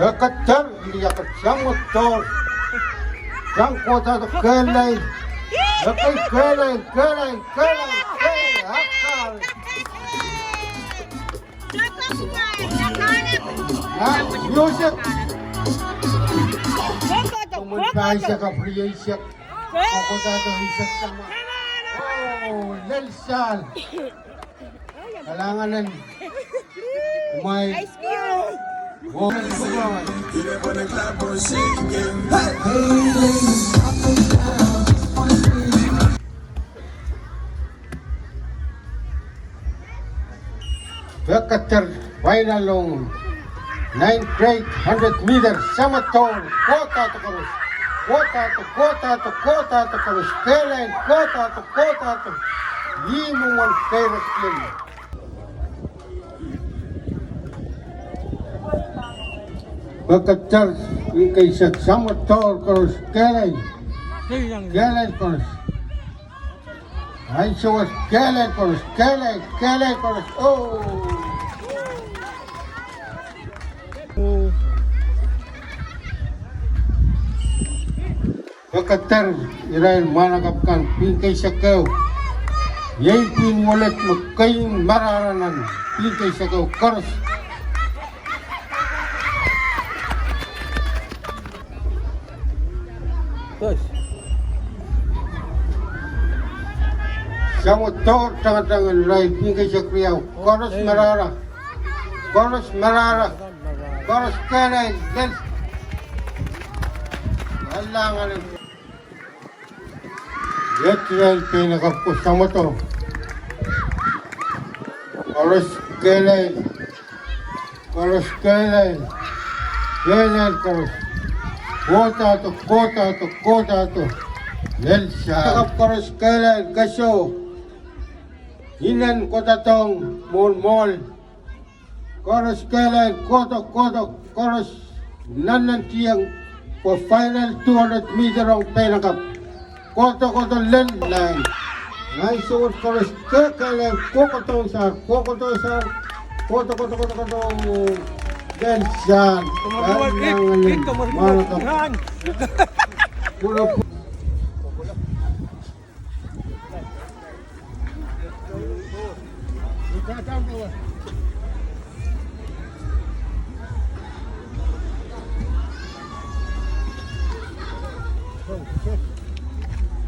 Sekatör liyakat samutol. Sang kota to kelay. Lekay kelay akal. Music. Kumunta siya ka priya. Ako tato isak sama. Oh, lelsal. Kalanganan. May Ice cube. Oh, Track&Feild final long 9th grade 100 meters samatol kota to karus kailan kota to limungan kairas kin Track&Feild yung kay samatol karus kailan karus ay sawas kailan karus oh Track&Feild irail managapkan pingkay sakaw yay pinwalet magkayong mararanan pingkay sakaw karos sa motor tangan-tangan irail pingkay sakriyaw karos marara karos kanay del alangan Yatral pinakapos sa moto. Karos kailay. Karos. Kota to. Nelsa. Takap karos kailay. Kaso. Hinan kota tong mol. Karos kailay. Kota. Karos. Nanan tiyang for final 200 meter ang pinakap. Kota landline. Ay suot karos kakalang kokoto sar. Koto. Dan san. Manakap. Pulo.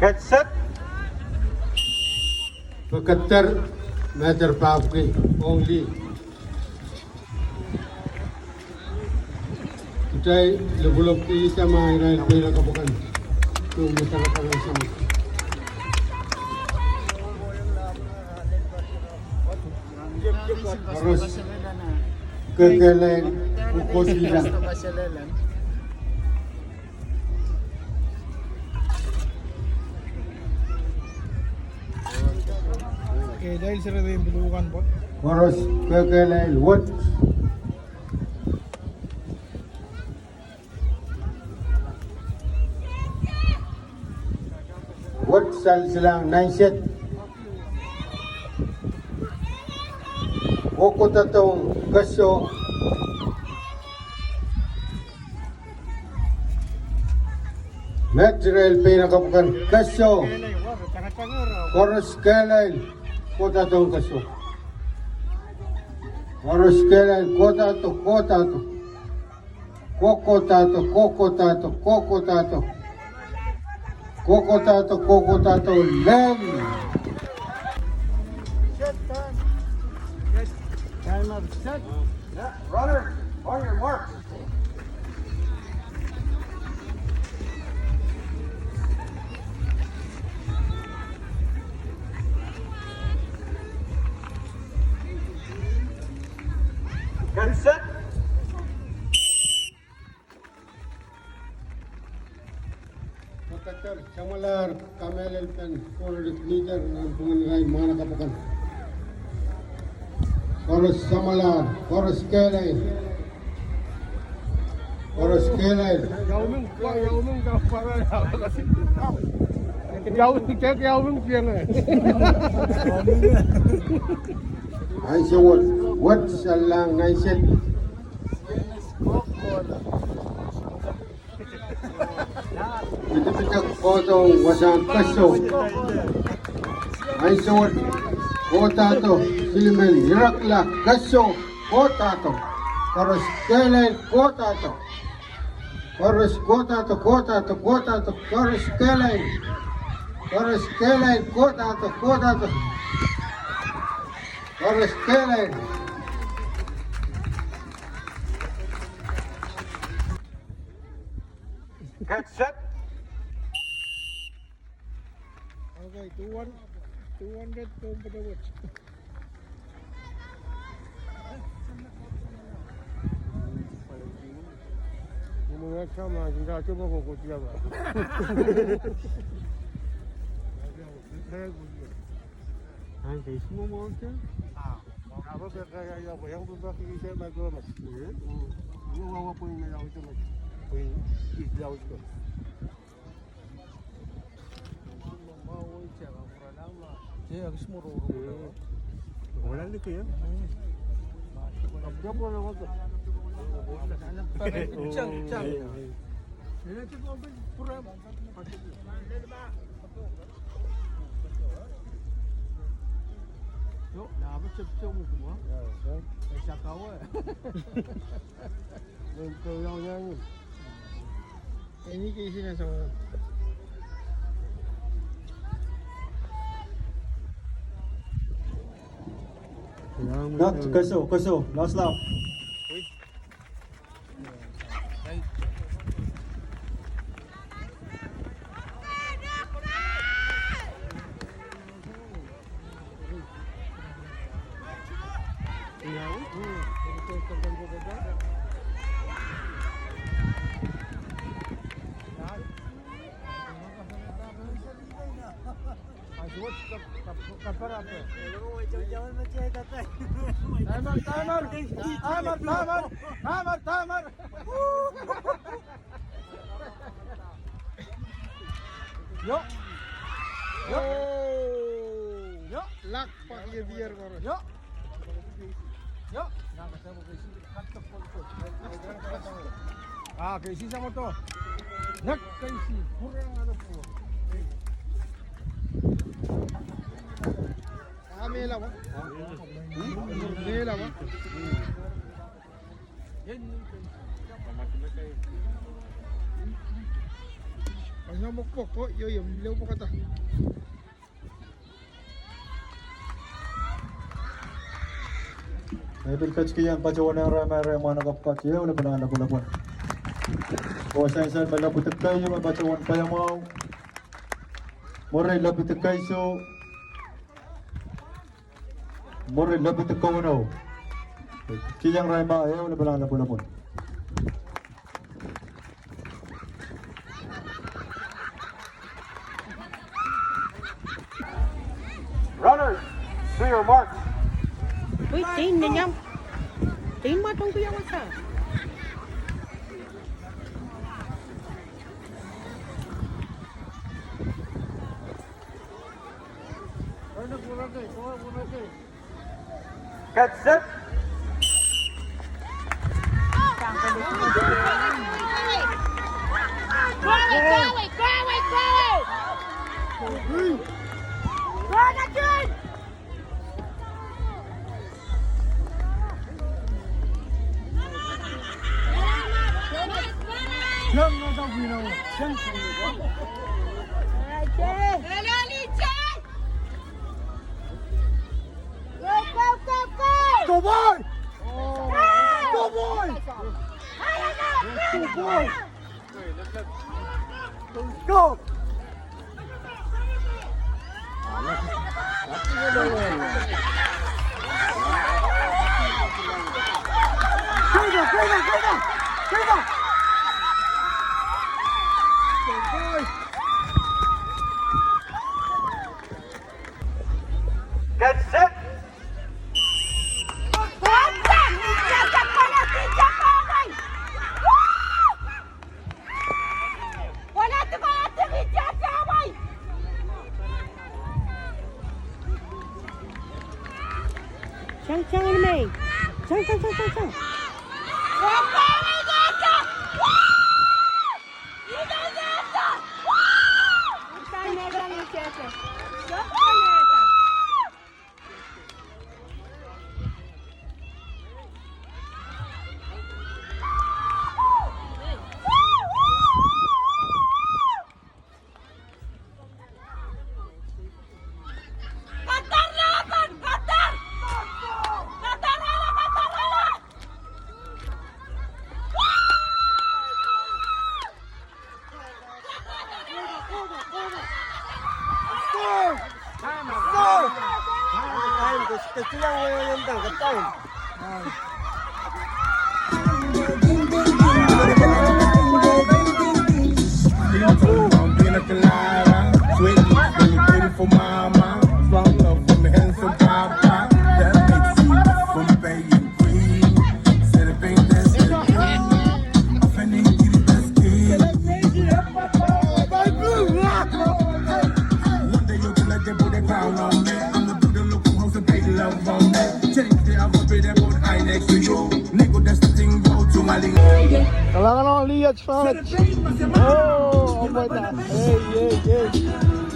Get set. Track&Feild meter pavki only. Kita lebulok di sama Israel pera kabukan. Tu meter kabukan sama. Harus kekelain ukos hilang. Okay, dahil sila rin bilukan po. Harus kekelain what? What silang 9 set? Koko tatong kaso material pinakabukan kaso Koros kailan kota tong kaso Koros kailan kota to Koko tato len Set time. Yes. Time of set. yeah, runner on your mark. Get set. Track&Feild samalar kamelel pen 400 meter ng panganilay mana kapakan. Koros samalar, koros kelay. Yauming ka para kasi. Yauming piang eh. Ay siya what salang 9 set. Pitipitak koto wasang kaso. Ay suot. Kotato. Silimen hirakla kaso. Kotato. Karos kelen kotato. Karos kotato. Karos kelen. Karos kelen kotato. Karos kelen. Get set. Okay, 200 to Badawat. Mga chama, kita coba kok siapa. Hai, semua mau kan? Apa berkaya yang berbagi saya macam mas. Ini orang pun yang itu mas. Pun Islam itu. Mau siapa orang lama. Dia harus muru. Orang ni ke ya? Apa pun orang tu. Cang. Ini tu pun pura. Yo, dah apa cepcok mu semua? Ya, saya kau eh. Kau yang nyanyi. Ini ke sini sama. Nak kaso, last lap. Timer. Yo. Lak pakai biar kau. Yo. Nak saya mau kasi kantok kontok. Kasi sama to. Nak kasi kurang ano po. Mela ba? Mela ba? Yan. Ang mukpok ko, yung bilaw mo kata. Maybe catch kiyan pa jawan ng ramai mana kapat ya ulah pernah lagu-lagu. Oh saya malabu tekai je baca wan pa yang mau. Morai labu tekai so. Morai labu tekai no. Kiyang rama ya ulah pernah lagu-lagu. Runners, to your mark. Uy, tin na niya. Tin mo itong kuya mo sa. Get set. Yang ada bina, yang Go boy! Go boy! Go boy! Go! Go! Get set! Chang, May. Chang. Kailangan ng liat shot. Oh, oh my God. Hey.